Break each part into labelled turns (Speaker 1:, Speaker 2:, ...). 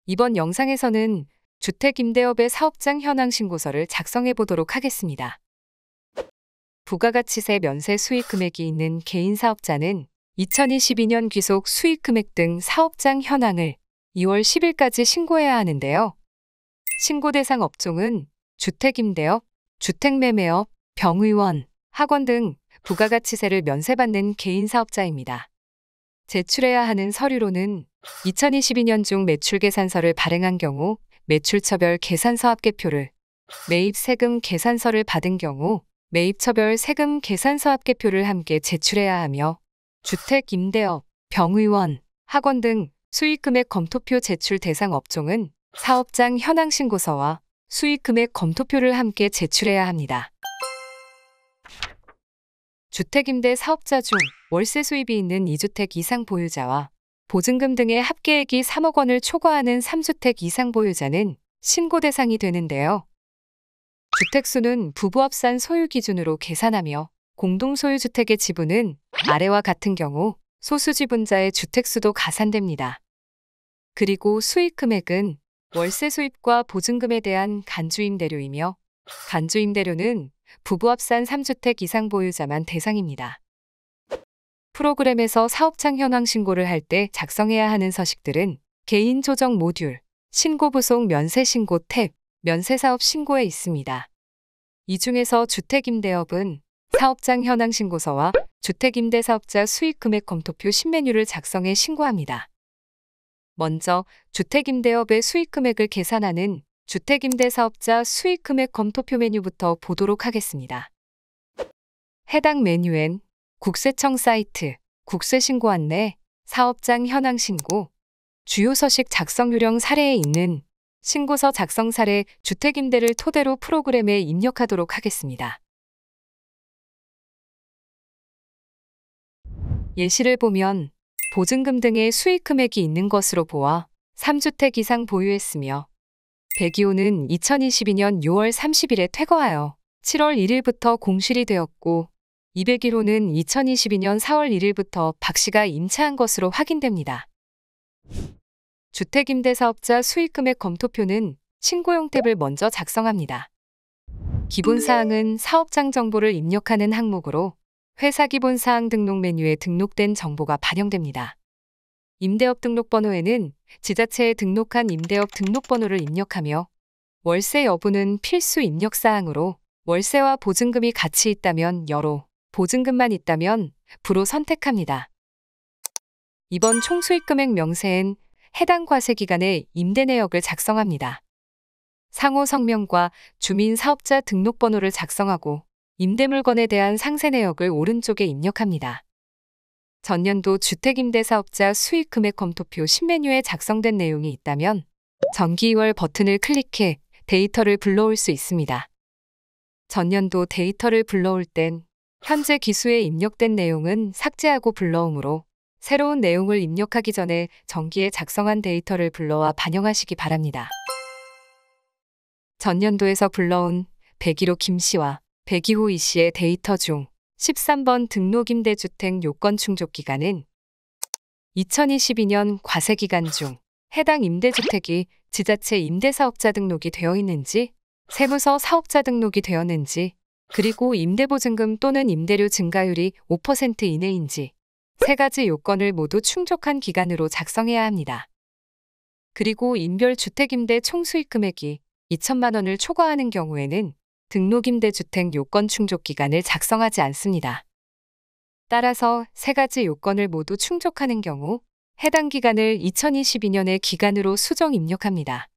Speaker 1: 이번 영상에서는 주택임대업의 사업장 현황 신고서를 작성해 보도록 하겠습니다. 부가가치세 면세 수익 금액이 있는 개인 사업자는 2022년 귀속 수익 금액 등 사업장 현황을 2월 10일까지 신고해야 하는데요. 신고 대상 업종은 주택임대업, 주택매매업, 병의원, 학원 등 부가가치세를 면세받는 개인 사업자입니다. 제출해야 하는 서류로는 2022년 중 매출계산서를 발행한 경우 매출처별 계산서 합계표를, 매입세금 계산서를 받은 경우 매입처별 세금 계산서 합계표를 함께 제출해야 하며 주택임대업, 병의원, 학원 등 수익금액 검토표 제출 대상 업종은 사업장 현황 신고서와 수익금액 검토표를 함께 제출해야 합니다. 주택임대 사업자 중 월세 수입이 있는 2주택 이상 보유자와 보증금 등의 합계액이 3억 원을 초과하는 3주택 이상 보유자는 신고 대상이 되는데요. 주택수는 부부 합산 소유 기준으로 계산하며 공동소유주택의 지분은 아래와 같은 경우 소수지분자의 주택수도 가산됩니다. 그리고 수익금액은 월세 수입과 보증금에 대한 간주임대료이며 간주임대료는 부부 합산 3주택 이상 보유자만 대상입니다. 프로그램에서 사업장 현황 신고를 할 때 작성해야 하는 서식들은 개인 조정 모듈, 신고 부속 면세 신고 탭, 면세사업 신고에 있습니다. 이 중에서 주택임대업은 사업장 현황 신고서와 주택임대사업자 수익금액 검토표 신메뉴를 작성해 신고합니다. 먼저 주택임대업의 수익금액을 계산하는 주택임대사업자 수익금액 검토표 메뉴부터 보도록 하겠습니다. 해당 메뉴엔 국세청 사이트, 국세신고 안내, 사업장 현황 신고, 주요 서식 작성 요령 사례에 있는 신고서 작성 사례 주택임대를 토대로 프로그램에 입력하도록 하겠습니다. 예시를 보면 보증금 등의 수익 금액이 있는 것으로 보아 3주택 이상 보유했으며 배기호는 2022년 6월 30일에 퇴거하여 7월 1일부터 공실이 되었고 201호는 2022년 4월 1일부터 박씨가 임차한 것으로 확인됩니다. 주택임대사업자 수익금액 검토표는 신고용 탭을 먼저 작성합니다. 기본사항은 사업장 정보를 입력하는 항목으로 회사기본사항 등록 메뉴에 등록된 정보가 반영됩니다. 임대업 등록번호에는 지자체에 등록한 임대업 등록번호를 입력하며 월세 여부는 필수 입력사항으로 월세와 보증금이 같이 있다면 여로, 보증금만 있다면 부로 선택합니다. 이번 총수익금액 명세엔 해당 과세기간의 임대 내역을 작성합니다. 상호 성명과 주민사업자 등록번호를 작성하고 임대물건에 대한 상세 내역을 오른쪽에 입력합니다. 전년도 주택임대사업자 수익금액 검토표 신메뉴에 작성된 내용이 있다면 정기 2월 버튼을 클릭해 데이터를 불러올 수 있습니다. 전년도 데이터를 불러올 땐 현재 기수에 입력된 내용은 삭제하고 불러오므로 새로운 내용을 입력하기 전에 정기에 작성한 데이터를 불러와 반영하시기 바랍니다. 전년도에서 불러온 101호 김씨와 102호 이씨의 데이터 중 13번 등록임대주택 요건 충족기간은 2022년 과세기간 중 해당 임대주택이 지자체 임대사업자 등록이 되어 있는지, 세무서 사업자 등록이 되었는지, 그리고 임대보증금 또는 임대료 증가율이 5% 이내인지 세 가지 요건을 모두 충족한 기간으로 작성해야 합니다. 그리고 인별 주택임대 총수익 금액이 2천만 원을 초과하는 경우에는 등록임대주택 요건 충족 기간을 작성하지 않습니다. 따라서 세 가지 요건을 모두 충족하는 경우 해당 기간을 2022년의 기간으로 수정 입력합니다.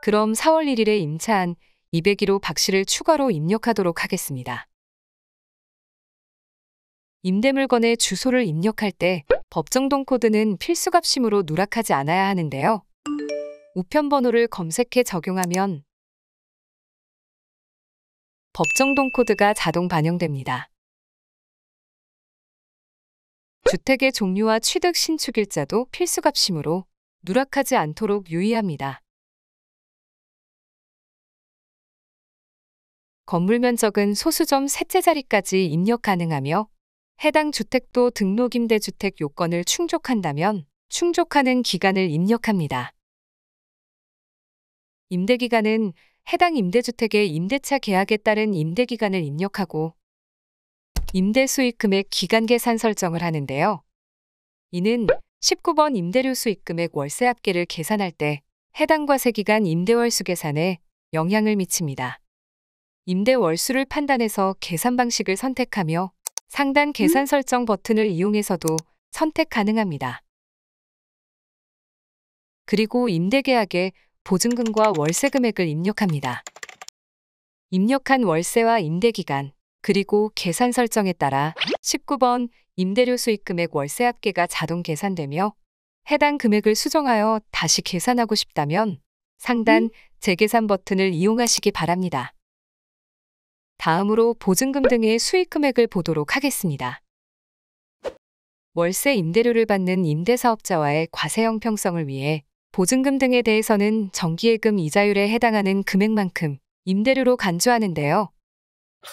Speaker 1: 그럼 4월 1일에 임차한 201호 박씨를 추가로 입력하도록 하겠습니다. 임대물건의 주소를 입력할 때 법정동 코드는 필수값이므로 누락하지 않아야 하는데요. 우편번호를 검색해 적용하면 법정동 코드가 자동 반영됩니다. 주택의 종류와 취득 신축일자도 필수값이므로 누락하지 않도록 유의합니다. 건물 면적은 소수점 셋째 자리까지 입력 가능하며 해당 주택도 등록임대주택 요건을 충족한다면 충족하는 기간을 입력합니다. 임대기간은 해당 임대주택의 임대차 계약에 따른 임대기간을 입력하고 임대수익금액 기간 계산 설정을 하는데요. 이는 19번 임대료 수익금액 월세 합계를 계산할 때 해당 과세기간 임대월수 계산에 영향을 미칩니다. 임대월수를 판단해서 계산 방식을 선택하며 상단 계산 설정 버튼을 이용해서도 선택 가능합니다. 그리고 임대계약에 보증금과 월세 금액을 입력합니다. 입력한 월세와 임대기간, 그리고 계산 설정에 따라 19번 임대료 수익금액 월세 합계가 자동 계산되며 해당 금액을 수정하여 다시 계산하고 싶다면 상단 재계산 버튼을 이용하시기 바랍니다. 다음으로 보증금 등의 수익 금액을 보도록 하겠습니다. 월세 임대료를 받는 임대사업자와의 과세 형평성을 위해 보증금 등에 대해서는 정기예금 이자율에 해당하는 금액만큼 임대료로 간주하는데요.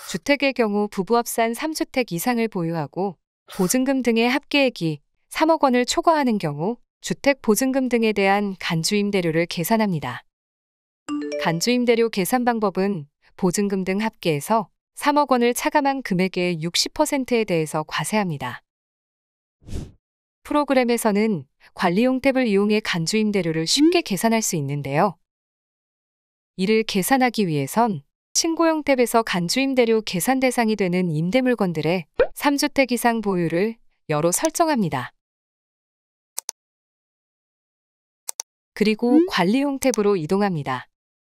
Speaker 1: 주택의 경우 부부 합산 3주택 이상을 보유하고 보증금 등의 합계액이 3억 원을 초과하는 경우 주택 보증금 등에 대한 간주임대료를 계산합니다. 간주임대료 계산 방법은 보증금 등 합계에서 3억 원을 차감한 금액의 60%에 대해서 과세합니다. 프로그램에서는 관리용 탭을 이용해 간주임대료를 쉽게 계산할 수 있는데요. 이를 계산하기 위해선 신고용 탭에서 간주임대료 계산 대상이 되는 임대물건들의 3주택 이상 보유를 여로 설정합니다. 그리고 관리용 탭으로 이동합니다.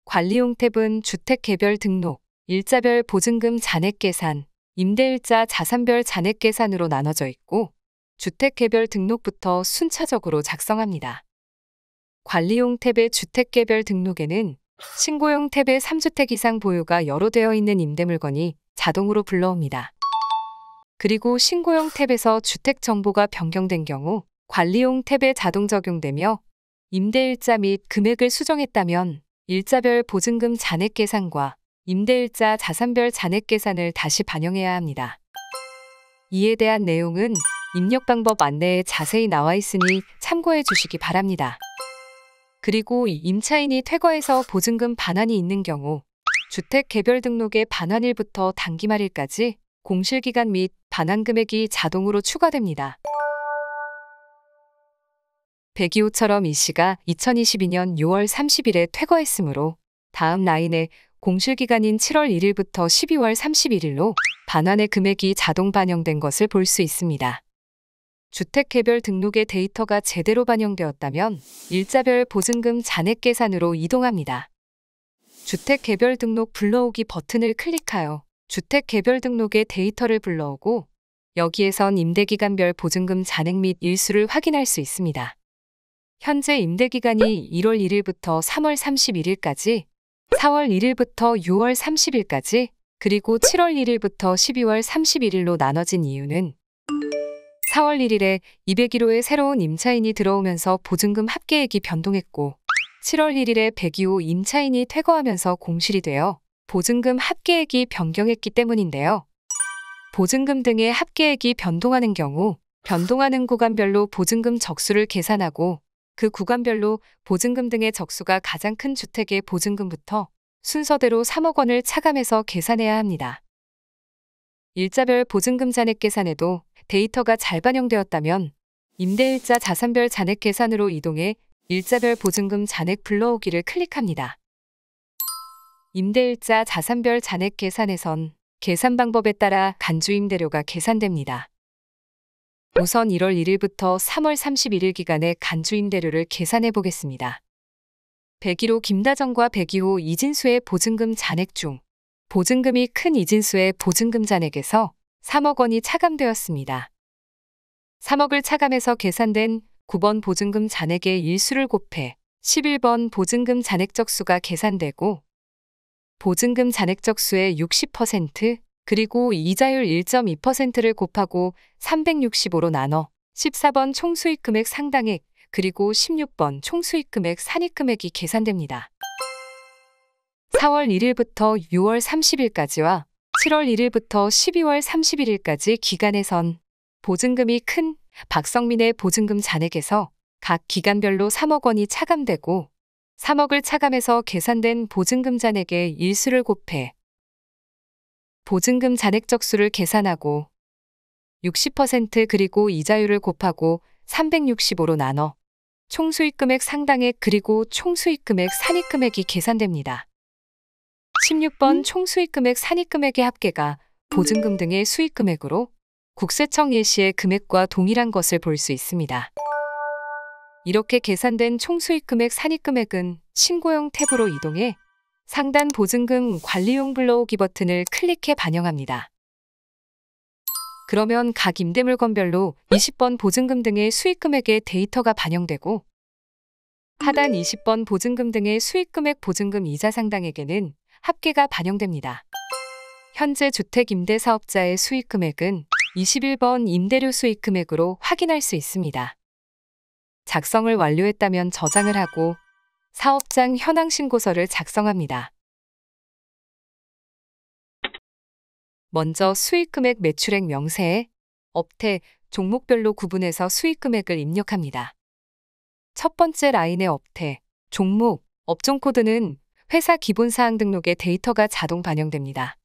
Speaker 1: 관리용 탭은 주택 개별 등록, 일자별 보증금 잔액 계산, 임대일자 자산별 잔액 계산으로 나눠져 있고 주택 개별 등록부터 순차적으로 작성합니다. 관리용 탭의 주택 개별 등록에는 신고용 탭의 3주택 이상 보유가 여로 되어 있는 임대물건이 자동으로 불러옵니다. 그리고 신고용 탭에서 주택 정보가 변경된 경우 관리용 탭에 자동 적용되며 임대일자 및 금액을 수정했다면 일자별 보증금 잔액 계산과 임대일자 자산별 잔액 계산을 다시 반영해야 합니다. 이에 대한 내용은 입력 방법 안내에 자세히 나와 있으니 참고해 주시기 바랍니다. 그리고 임차인이 퇴거해서 보증금 반환이 있는 경우 주택 개별 등록의 반환일부터 단기말일까지 공실기간 및 반환 금액이 자동으로 추가됩니다. 배기호처럼 이 씨가 2022년 6월 30일에 퇴거했으므로 다음 라인에 공실기간인 7월 1일부터 12월 31일로 반환의 금액이 자동 반영된 것을 볼 수 있습니다. 주택 개별 등록의 데이터가 제대로 반영되었다면 일자별 보증금 잔액 계산으로 이동합니다. 주택 개별 등록 불러오기 버튼을 클릭하여 주택 개별 등록의 데이터를 불러오고 여기에선 임대기간별 보증금 잔액 및 일수를 확인할 수 있습니다. 현재 임대기간이 1월 1일부터 3월 31일까지, 4월 1일부터 6월 30일까지, 그리고 7월 1일부터 12월 31일로 나눠진 이유는 4월 1일에 201호에 새로운 임차인이 들어오면서 보증금 합계액이 변동했고 7월 1일에 102호 임차인이 퇴거하면서 공실이 되어 보증금 합계액이 변경했기 때문인데요. 보증금 등의 합계액이 변동하는 경우 변동하는 구간별로 보증금 적수를 계산하고 그 구간별로 보증금 등의 적수가 가장 큰 주택의 보증금부터 순서대로 3억 원을 차감해서 계산해야 합니다. 일자별 보증금 잔액 계산에도 데이터가 잘 반영되었다면 임대일자 자산별 잔액 계산으로 이동해 일자별 보증금 잔액 불러오기를 클릭합니다. 임대일자 자산별 잔액 계산에선 계산 방법에 따라 간주임대료가 계산됩니다. 우선 1월 1일부터 3월 31일 기간의 간주임대료를 계산해 보겠습니다. 101호 김다정과 102호 이진수의 보증금 잔액 중 보증금이 큰 이진수의 보증금 잔액에서 3억 원이 차감되었습니다. 3억을 차감해서 계산된 9번 보증금 잔액의 일수를 곱해 11번 보증금 잔액 적수가 계산되고 보증금 잔액 적수의 60% 그리고 이자율 1.2%를 곱하고 365로 나눠 14번 총수익 금액 상당액 그리고 16번 총수익금액 산입금액이 계산됩니다. 4월 1일부터 6월 30일까지와 7월 1일부터 12월 31일까지 기간에선 보증금이 큰 박성민의 보증금 잔액에서 각 기간별로 3억 원이 차감되고 3억을 차감해서 계산된 보증금 잔액의 일수를 곱해 보증금 잔액 적수를 계산하고 60% 그리고 이자율을 곱하고 365로 나눠 총수익금액 상당액 그리고 총수익금액 산입금액이 계산됩니다. 16번 총수익금액 산입금액의 합계가 보증금 등의 수익금액으로 국세청 예시의 금액과 동일한 것을 볼 수 있습니다. 이렇게 계산된 총수익금액 산입금액은 신고형 탭으로 이동해 상단 보증금 관리용 불러오기 버튼을 클릭해 반영합니다. 그러면 각 임대물건별로 20번 보증금 등의 수익금액의 데이터가 반영되고 하단 20번 보증금 등의 수익금액 보증금 이자 상당액에는 합계가 반영됩니다. 현재 주택임대사업자의 수익금액은 21번 임대료 수익금액으로 확인할 수 있습니다. 작성을 완료했다면 저장을 하고 사업장 현황신고서를 작성합니다. 먼저 수익금액 매출액 명세에 업태, 종목별로 구분해서 수익금액을 입력합니다. 첫 번째 라인의 업태, 종목, 업종코드는 회사 기본사항 등록에 데이터가 자동 반영됩니다.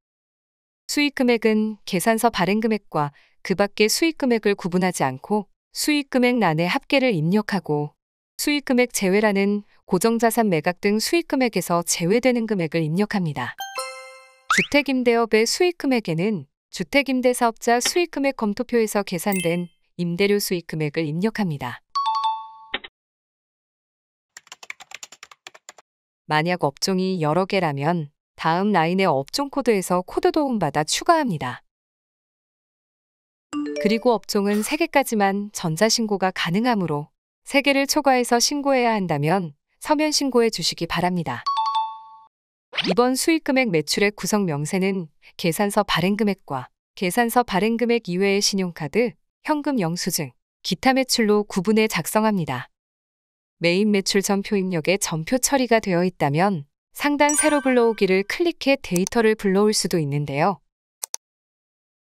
Speaker 1: 수익금액은 계산서 발행금액과 그 밖의 수익금액을 구분하지 않고 수익금액란에 합계를 입력하고 수익금액 제외라는 고정자산 매각 등 수익금액에서 제외되는 금액을 입력합니다. 주택임대업의 수익금액에는 주택임대사업자 수익금액 검토표에서 계산된 임대료 수익금액을 입력합니다. 만약 업종이 여러 개라면 다음 라인의 업종 코드에서 코드 도움받아 추가합니다. 그리고 업종은 3개까지만 전자신고가 가능하므로 3개를 초과해서 신고해야 한다면 서면 신고해 주시기 바랍니다. 이번 수익금액 매출액 구성 명세는 계산서 발행금액과 계산서 발행금액 이외의 신용카드, 현금 영수증, 기타 매출로 구분해 작성합니다. 매입 매출 전표 입력에 전표 처리가 되어 있다면 상단 새로 불러오기를 클릭해 데이터를 불러올 수도 있는데요.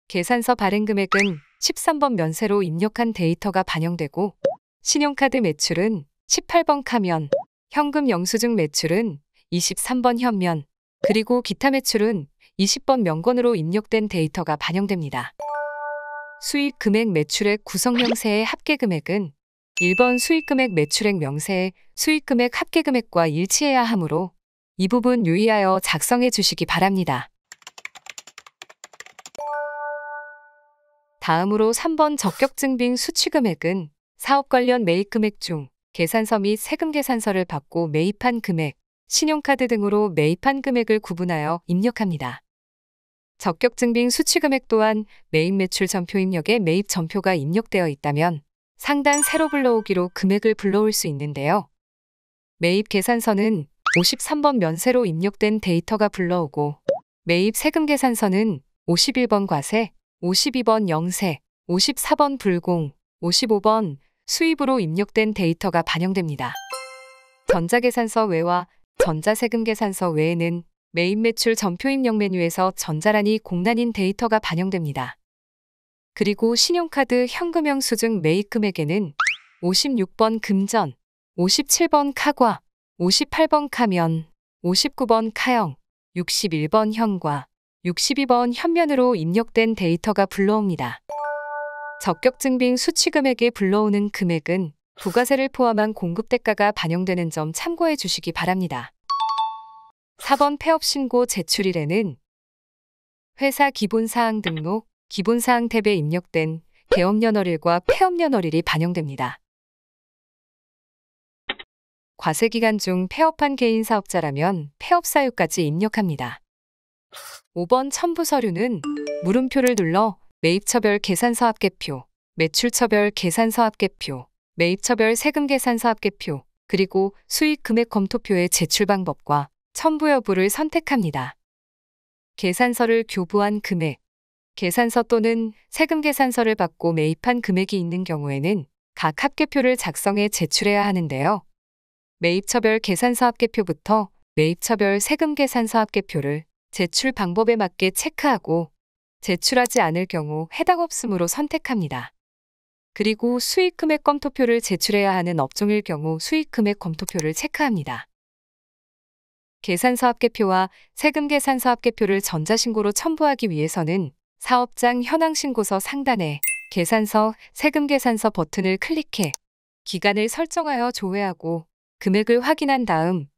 Speaker 1: 계산서 발행금액은 13번 면세로 입력한 데이터가 반영되고 신용카드 매출은 18번 카면, 현금 영수증 매출은 23번 현면, 그리고 기타 매출은 20번 명건으로 입력된 데이터가 반영됩니다. 수익 금액 매출액 구성 명세의 합계 금액은 1번 수익금액 매출액 명세의 수익금액 합계 금액과 일치해야 하므로 이 부분 유의하여 작성해 주시기 바랍니다. 다음으로 3번 적격증빙 수취금액은 사업 관련 매입 금액 중 계산서 및 세금 계산서를 받고 매입한 금액, 신용카드 등으로 매입한 금액을 구분하여 입력합니다. 적격증빙 수취금액 또한 매입 매출 전표 입력에 매입 전표가 입력되어 있다면 상단 새로 불러오기로 금액을 불러올 수 있는데요. 매입 계산서는 53번 면세로 입력된 데이터가 불러오고 매입 세금 계산서는 51번 과세, 52번 영세, 54번 불공, 55번 수입으로 입력된 데이터가 반영됩니다. 전자계산서 외와 전자세금 계산서 외에는 매입 매출 전표 입력 메뉴에서 전자란이 공란인 데이터가 반영됩니다. 그리고 신용카드 현금 영수증 매입 금액에는 56번 금전, 57번 카과, 58번 카면, 59번 카형, 61번 현과, 62번 현면으로 입력된 데이터가 불러옵니다. 적격증빙 수취금액에 불러오는 금액은 부가세를 포함한 공급대가가 반영되는 점 참고해 주시기 바랍니다. 4번 폐업신고 제출일에는 회사 기본사항 등록, 기본사항 탭에 입력된 개업연월일과 폐업연월일이 반영됩니다. 과세기간 중 폐업한 개인사업자라면 폐업사유까지 입력합니다. 5번 첨부서류는 물음표를 눌러 매입처별 계산서 합계표, 매출처별 계산서 합계표, 매입처별 세금 계산서 합계표, 그리고 수익 금액 검토표의 제출 방법과 첨부 여부를 선택합니다. 계산서를 교부한 금액, 계산서 또는 세금 계산서를 받고 매입한 금액이 있는 경우에는 각 합계표를 작성해 제출해야 하는데요. 매입처별 계산서 합계표부터 매입처별 세금 계산서 합계표를 제출 방법에 맞게 체크하고 제출하지 않을 경우 해당 없음으로 선택합니다. 그리고 수익금액 검토표를 제출해야 하는 업종일 경우 수익금액 검토표를 체크합니다. 계산서 합계표와 세금 계산서 합계표를 전자신고로 첨부하기 위해서는 사업장 현황신고서 상단에 계산서, 세금 계산서 버튼을 클릭해 기간을 설정하여 조회하고 금액을 확인한 다음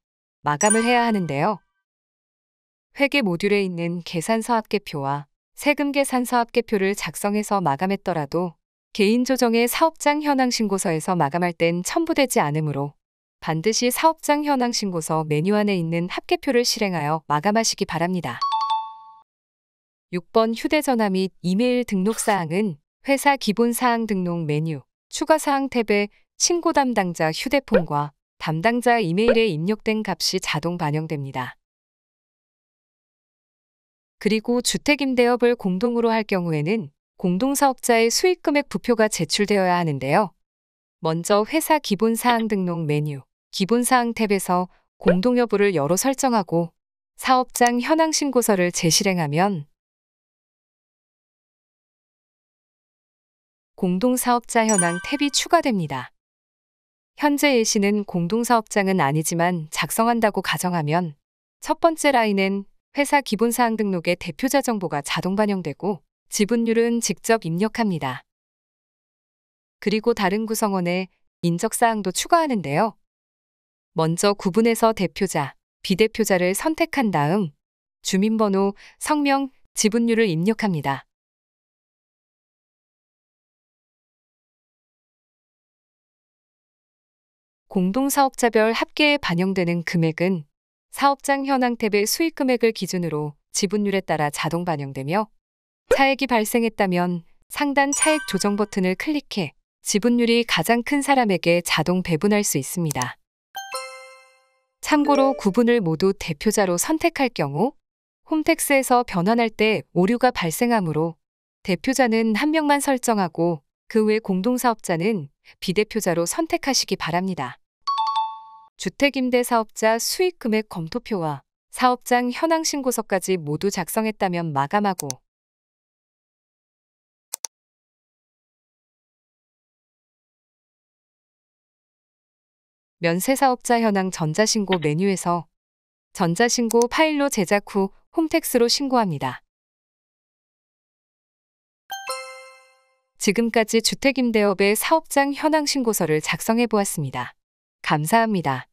Speaker 1: 마감을 해야 하는데요. 회계 모듈에 있는 계산서 합계표와 세금 계산서 합계표를 작성해서 마감했더라도 개인조정의 사업장 현황신고서에서 마감할 땐 첨부되지 않으므로 반드시 사업장 현황신고서 메뉴 안에 있는 합계표를 실행하여 마감하시기 바랍니다. 6번 휴대전화 및 이메일 등록사항은 회사 기본사항 등록 메뉴, 추가사항 탭에 신고 담당자 휴대폰과 담당자 이메일에 입력된 값이 자동 반영됩니다. 그리고 주택임대업을 공동으로 할 경우에는 공동사업자의 수익금액 부표가 제출되어야 하는데요. 먼저 회사 기본사항 등록 메뉴, 기본사항 탭에서 공동 여부를 열어 설정하고 사업장 현황신고서를 재실행하면 공동사업자 현황 탭이 추가됩니다. 현재 예시는 공동사업장은 아니지만 작성한다고 가정하면 첫 번째 라인엔 회사 기본사항 등록의 대표자 정보가 자동 반영되고 지분율은 직접 입력합니다. 그리고 다른 구성원에 인적사항도 추가하는데요. 먼저 구분해서 대표자, 비대표자를 선택한 다음 주민번호, 성명, 지분율을 입력합니다. 공동사업자별 합계에 반영되는 금액은 사업장 현황 탭의 수익금액을 기준으로 지분율에 따라 자동 반영되며 차액이 발생했다면 상단 차액 조정 버튼을 클릭해 지분율이 가장 큰 사람에게 자동 배분할 수 있습니다. 참고로 구분을 모두 대표자로 선택할 경우 홈택스에서 변환할 때 오류가 발생하므로 대표자는 한 명만 설정하고 그 외 공동사업자는 비대표자로 선택하시기 바랍니다. 주택임대사업자 수익금액 검토표와 사업장 현황신고서까지 모두 작성했다면 마감하고 면세사업자 현황 전자신고 메뉴에서 전자신고 파일로 제작 후 홈택스로 신고합니다. 지금까지 주택임대업의 사업장 현황신고서를 작성해 보았습니다. 감사합니다.